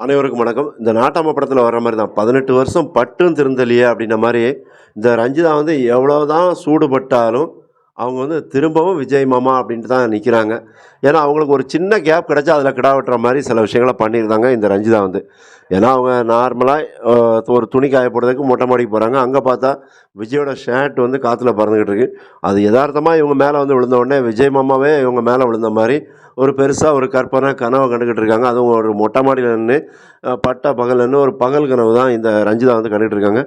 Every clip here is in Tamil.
அனைவருக்கும் வணக்கம். இந்த நாட்டாம படத்துல வர்ற மாரி தான். 18 வருஷம் பட்டும் திருந்தலியே அப்படின்ன மாரி, இந்த ரஞ்சிதா வந்து எவ்வளோதான் சூடுபட்டாலும், அவங்க வந்து திரும்பவும் விஜய் மாமா அப்படின்ட்டு தான் நிக்கிறாங்க. ஏன்னா, அவங்களுக்கு ஒரு சின்ன கேப் கிடைச்சா, அதில கிடா வெட்டுற மாரி சில விஷயங்கள பண்ணியிருந்தாங்க இந்த ரஞ்சிதா வந்து. ஏன்னா, அவங்க நார்மலா அ ஒரு துணி காய போடுறதுக்கு மொட்டை மாடிக்கு போறாங்க. அங்க பார்த்தா, விஜயோட ஷர்ட் வந்து காத்துல பறந்துகிட்டு இருக்கு. அது எதார்த்தமா இவங்க மேல வந்து விழுந்த உடனே, விஜய் மாமாவே இவங்க மேல விழுந்த மாரி, ஒரு பெருசா ஒரு கற்பனை கனவ கண்டுகிட்டு இருக்காங்க. அதுவும் ஒரு மொட்டை மாடியில நின்னு பட்ட பகல்ன்னு ஒரு பகல் கனவு தான் இந்த ரஞ்சிதா வந்து கண்டுட்டு இருக்காங்க.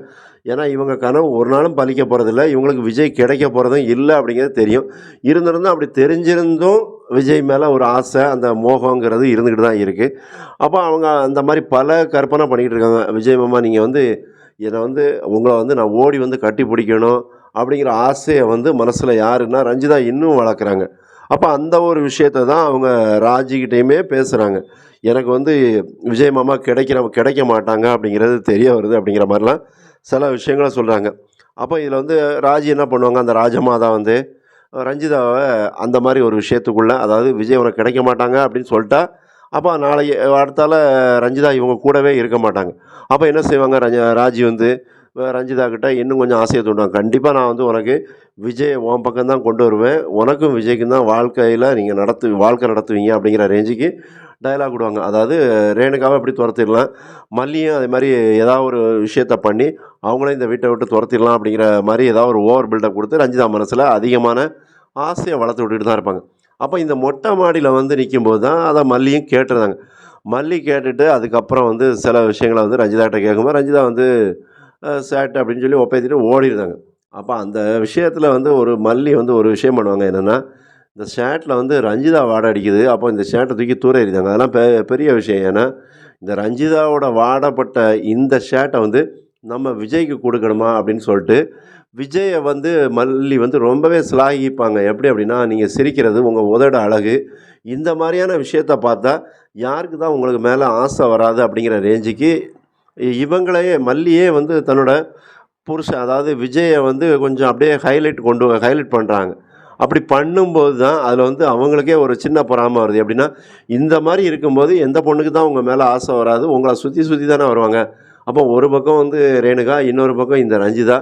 ஏன்னா, இவங்க கனவு ஒரு நாளும் பலிக்க போறதில்ல. இவங்களுக்கு விஜய் கிடைக்க போறதும் இல்ல அப்படிங்கிறது தெரியும். இருந்திருந்தும் அப்படி தெரிஞ்சிருந்தும் விஜய் மேல ஒரு ஆசை, அந்த மோகங்கிறது இருந்துகிட்டு தான் இருக்கு. அப்ப அவங்க அந்த மாரி பல கற்பனை பண்ணிக்கிட்டு இருக்காங்க. விஜய் மாமா நீங்க வந்து என்ன வந்து உங்கள வந்து நான் ஓடி வந்து கட்டி பிடிக்கணும் அப்படிங்கிற ஆசைய வந்து மனசுல யாருன்னா ரஞ்சிதா இன்னும் வளர்க்குறாங்க. அப்ப அந்த ஒரு விஷயத்த தான் அவங்க ராஜிகிட்டயுமே பேசுறாங்க. எனக்கு வந்து விஜய் மாமா கிடைக்க மாட்டாங்க அப்படிங்கிறது தெரிய வருது அப்படிங்கிற மாரிலாம் சில விஷயங்கள சொல்றாங்க. அப்ப இதில வந்து ராஜி என்ன பண்ணுவாங்க, அந்த ராஜமாதா வந்து ரஞ்சிதாவ அந்த மாரி ஒரு விஷயத்துக்குள்ள அதாவது விஜய் உனக்கு கிடைக்க மாட்டாங்க அப்படின்னு சொல்ட்டா, அப்ப நாளைக்கு அடுத்தால ரஞ்சிதா இவங்க கூடவே இருக்க மாட்டாங்க. அப்ப என்ன செய்வாங்க ராஜி வந்து ரஞ்சிதா கிட்ட இன்னும் கொஞ்சம் ஆசைய தூண்டுவாங்க. கண்டிப்பா நான் வந்து உனக்கு விஜய உன் பக்கம் தான் கொண்டு வருவேன். உனக்கும் விஜய்க்கும் தான் வாழ்க்கையில நீங்க வாழ்க்கை நடத்துவீங்க அப்படிங்கிற ரேஞ்சுக்கு டயலாக் விடுவாங்க. அதாவது ரேணுகாவ எப்படி தொரத்திடலாம், மல்லியும் அதே மாரி ஏதாவது ஒரு விஷயத்த பண்ணி, அவங்களையும் இந்த வீட்ட விட்டு தொரத்திடலாம் அப்படிங்கிற மாரி ஏதாவது ஒரு ஓவர் பில்டப் குடுத்து, ரஞ்சிதா மனசுல அதிகமான ஆசைய வளர்த்து விட்டுட்டு தான் இருப்பாங்க. அப்ப இந்த மொட்டை மாடியில வந்து நிக்கும்போது தான் அத மல்லியும் கேட்டுருந்தாங்க. மல்லி கேட்டுட்டு அதுக்கப்புறம் வந்து சில விஷயங்கள வந்து ரஞ்சிதாட்ட கேட்கும்போது, ரஞ்சிதா வந்து சேட் அப்படின்னு சொல்லி ஒப்பேத்திட்டு ஓடிருந்தாங்க. அப்ப அந்த விஷயத்துல வந்து ஒரு மல்லி வந்து ஒரு விஷயம் பண்ணுவாங்க. என்னன்னா, இந்த ஷர்ட்ல வந்து ரஞ்சிதா வாடை அடிக்குது. அப்போ இந்த ஷர்ட்ட தூக்கி தூர எறிந்தாங்க. அதெல்லாம் பெரிய விஷயம். ஏன்னா, இந்த ரஞ்சிதாவோட வாடப்பட்ட இந்த ஷர்ட்ட வந்து நம்ம விஜய்க்கு குடுக்கணுமா அப்படின்னு சொல்ட்டு, விஜய வந்து மல்லி வந்து ரொம்பவே சிலாகிப்பாங்க. எப்படி அப்படின்னா, நீங்க சிரிக்கிறது, உங்க உதடு அழகு, இந்த மாரியான விஷயத்த பார்த்தா, யாருக்கு தான் உங்களுக்கு மேல ஆசை வராது அப்படிங்கிற ரேஞ்சுக்கு, இவங்களையே மல்லியே வந்து தன்னோட புருஷன் அதாவது விஜய வந்து கொஞ்சம் அப்படியே ஹைலைட் பண்றாங்க. அப்படி பண்ணும்போது தான் அதில வந்து அவங்களுக்கே ஒரு சின்ன பொறாம வருது. எப்படின்னா, இந்த மாரி இருக்கும்போது எந்த பொண்ணுக்கு தான் உங்க மேல ஆசை வராது? உங்கள சுத்தி சுத்தி தானே வருவாங்க. அப்போ ஒரு பக்கம் வந்து ரேணுகா, இன்னொரு பக்கம் இந்த ரஞ்சிதா.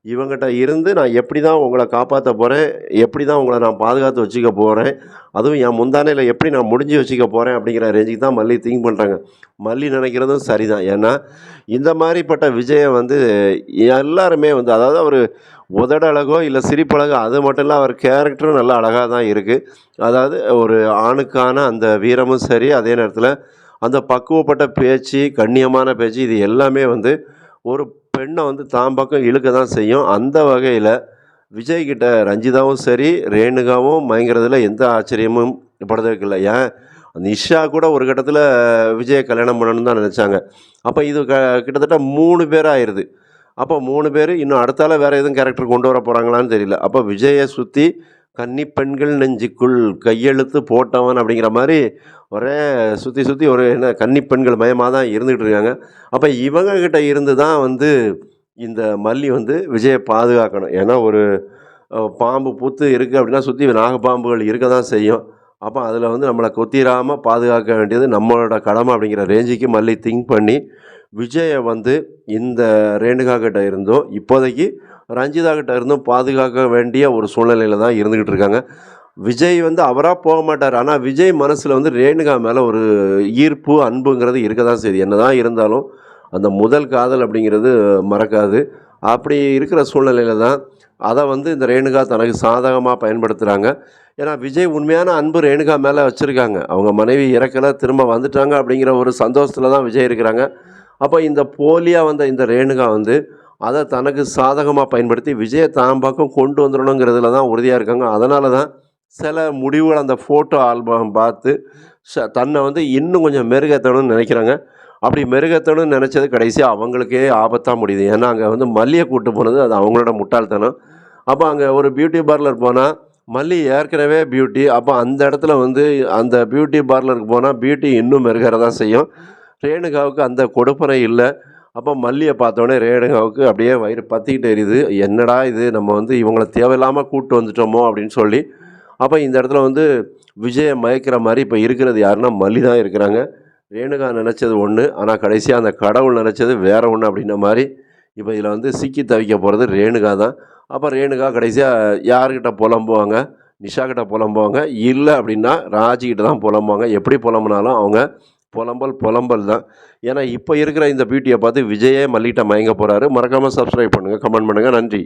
இவங்கிட்ட இருந்து நான் எப்படி தான் உங்கள காப்பாத்த போறேன்? எப்படி தான் உங்கள நான் பாதுகாத்து வச்சுக்க போறேன்? அதுவும் என் முந்தானையில எப்படி நான் முடிஞ்சு வச்சுக்க போறேன்? அப்படிங்கிற ரேஞ்சுக்கு தான் மல்லி திங்க் பண்றாங்க. மல்லி நினைக்கிறதும் சரிதான். ஏன்னா, இந்த மாரிப்பட்ட விஜய வந்து எல்லாருமே வந்து அதாவது அவரு உதடு அழகோ, இல்ல சிரிப்பழகோ அது மட்டும் இல்ல, அவர் கேரக்டரும் நல்லா அழகா தான் இருக்கு. அதாவது ஒரு ஆணுக்கான அந்த வீரமும் சரி, அதே நேரத்தில அந்த பக்குவப்பட்ட பேச்சு, கண்ணியமான பேச்சு இது எல்லாமே வந்து ஒரு பெண்ண வந்து தான் பக்கம் இழுக்க தான் செய்யும். அந்த வகையில விஜய் கிட்ட ரஞ்சிதாவும் சரி, ரேணுகாவும் மயங்குறதுல எந்த ஆச்சரியமும் படுறதுக்கு இல்ல. ஏன் நிஷா கூட ஒரு கட்டத்தில விஜய கல்யாணம் பண்ணணும்னு தான் நெனச்சாங்க. அப்ப இது கிட்டத்தட்ட 3 பேரா ஆயிருது. அப்போ 3 பேரு இன்னும் அடுத்தால வேற எதுவும் கேரக்டர் கொண்டு வர போறாங்களான்னு தெரியல. அப்ப விஜய சுத்தி "கன்னி பெண்கள் நெஞ்சுக்குள் கையெழுத்து போட்டவன்" அப்படிங்கிற மாரி ஒரே சுத்தி சுத்தி ஒரு என்ன கன்னி பெண்கள் மயமா தான் இருந்துகிட்டு இருக்காங்க. அப்ப இவங்க கிட்ட இருந்து தான் வந்து இந்த மல்லி வந்து விஜய பாதுகாக்கணும். ஏன்னா ஒரு பாம்பு புத்து இருக்கு அப்படின்னா சுத்தி நாகப்பாம்புகள் இருக்க தான் செய்யும். அப்ப அதில வந்து நம்மள கொத்திராம பாதுகாக்க வேண்டியது நம்மளோட கடமை அப்படிங்கிற ரேஞ்சுக்கு மல்லி திங்க் பண்ணி, விஜய வந்து இந்த ரேணுகா கிட்ட இருந்தும், இப்போதைக்கு ரஞ்சிதா கிட்ட இருந்தும் பாதுகாக்க வேண்டிய ஒரு சூழ்நிலையில தான் இருந்துகிட்டு இருக்காங்க. விஜய் வந்து அவரா போக மாட்டாரு. ஆனா விஜய் மனசுல வந்து ரேணுகா மேல ஒரு ஈர்ப்பு, அன்புங்கிறது இருக்க தான் செய்யுது. என்னதான் இருந்தாலும், அந்த முதல் காதல் அப்படிங்கிறது மறக்காது. அப்படி இருக்கிற சூழ்நிலையில தான், அத வந்து இந்த ரேணுகா தனக்கு சாதகமா பயன்படுத்துறாங்க. ஏன்னா, விஜய் உண்மையான அன்பு ரேணுகா மேல வச்சிருக்காங்க. அவங்க மனைவி இறக்கல, திரும்ப வந்துட்டாங்க அப்படிங்கிற ஒரு சந்தோஷத்துல தான் விஜய் இருக்கிறாங்க. அப்ப இந்த போலியா வந்த இந்த ரேணுகா வந்து, அத தனக்கு சாதகமா பயன்படுத்தி, விஜய தான் பக்கம் கொண்டு வந்துரணுங்கிறதுல தான் உறுதியா இருக்காங்க. அதனால தான் சில முடிவுகள் அந்த ஃபோட்டோ ஆல்பம் பார்த்து, தன்னை வந்து இன்னும் கொஞ்சம் மெருகேத்தணும்னு நினைக்கிறாங்க. அப்படி மெருகேத்தணும்னு நினைச்சது கடைசியா அவங்களுக்கே ஆபத்தா முடியுது. ஏன்னா, அங்க வந்து மல்லிய கூட்டு போனது அது அவங்களோட முட்டாள்தனம். அப்ப அங்க ஒரு பியூட்டி பார்லர் போனா, மல்லி ஏற்கனவே பியூட்டி. அப்ப அந்த இடத்துல வந்து அந்த பியூட்டி பார்லருக்கு போனா, பியூட்டி இன்னும் மெருகேற தான் செய்யும். ரேணுகாவுக்கு அந்த கொடுப்பனை இல்ல. அப்ப மல்லிய பார்த்தோனே ரேணுகாவுக்கு அப்படியே வயிறு பத்திக்கிட்டு எரியுது. என்னடா இது! நம்ம வந்து இவங்கள தேவையில்லாம கூட்டு வந்துட்டோமோ! அப்படின்னு சொல்லி, அப்ப இந்த இடத்துல வந்து விஜய மயக்கிற மாரி இப்ப இருக்கிறது யாருன்னா, மல்லி தான் இருக்கிறாங்க. ரேணுகா நினச்சது ஒன்று, ஆனால் கடைசியாக அந்த கடவுள் நினச்சது வேற ஒன்று அப்படின்ற மாதிரி இப்போ இதில் வந்து சிக்கி தவிக்க போகிறது ரேணுகா தான். அப்போ ரேணுகா கடைசியாக யார்கிட்ட புலம்புவாங்க? நிஷா கிட்ட புலம்புவாங்க. இல்லை அப்படின்னா ராஜிக்கிட்ட தான் புலம்புவாங்க. எப்படி புலம்புனாலும் அவங்க புலம்பல் தான். ஏன்னா இப்போ இருக்கிற இந்த பியூட்டியை பார்த்து விஜயே மல்லிகிட்ட மயங்க போகிறாரு. மறக்காமல் சப்ஸ்கிரைப் பண்ணுங்கள், கமெண்ட் பண்ணுங்கள். நன்றி.